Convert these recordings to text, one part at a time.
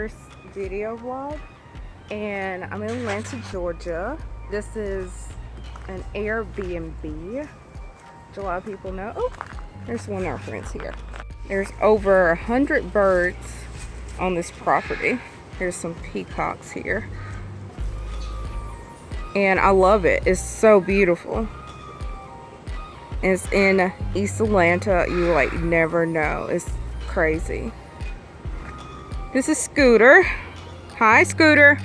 first video vlog, and I'm in Atlanta, Georgia. This is an Airbnb, which a lot of people know. Oh, there's one of our friends here. There's over 100 birds on this property. Here's some peacocks here. And I love it. It's so beautiful. It's in East Atlanta. You like never know. It's crazy. This is Scooter. Hi, Scooter.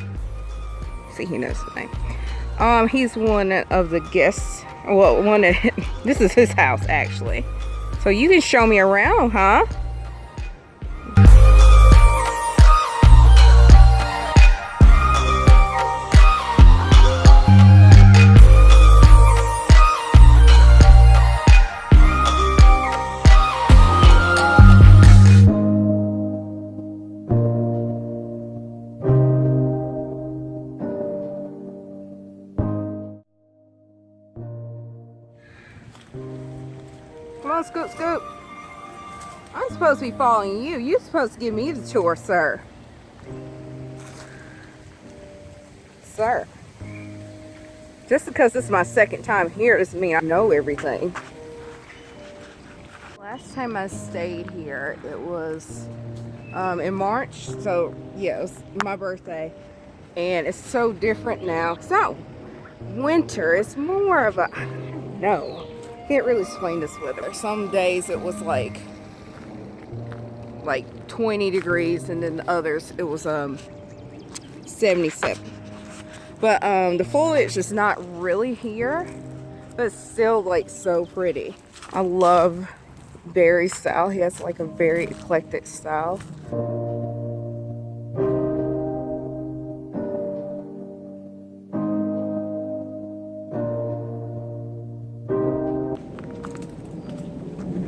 See, he knows the name. He's one of the guests. Well, this is his house actually. So you can show me around, huh? Come on, Scoot, Scoot. I'm supposed to be following you. You're supposed to give me the tour, sir. Sir. Just because this is my second time here doesn't mean I know everything. Last time I stayed here, it was in March. So, yeah, it was my birthday. And it's so different now. It's not winter. It's more of a, I don't know. Can't really explain this weather. Some days it was like 20 degrees, and then the others it was 77. But the foliage is not really here, but it's still like so pretty. I love Barry's style. He has like a very eclectic style.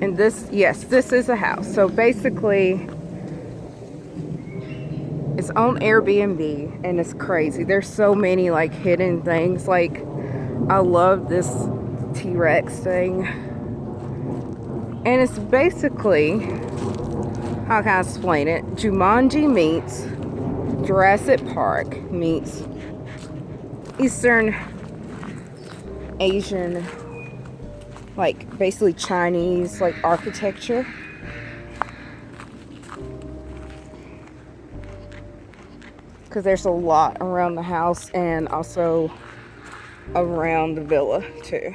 And this, yes, this is a house. So basically, it's on Airbnb, and it's crazy. There's so many like hidden things. Like, I love this T-Rex thing. And it's basically, how can I explain it? Jumanji meets Jurassic Park meets Eastern Asian, like basically Chinese like architecture. Because there's a lot around the house and also around the villa too.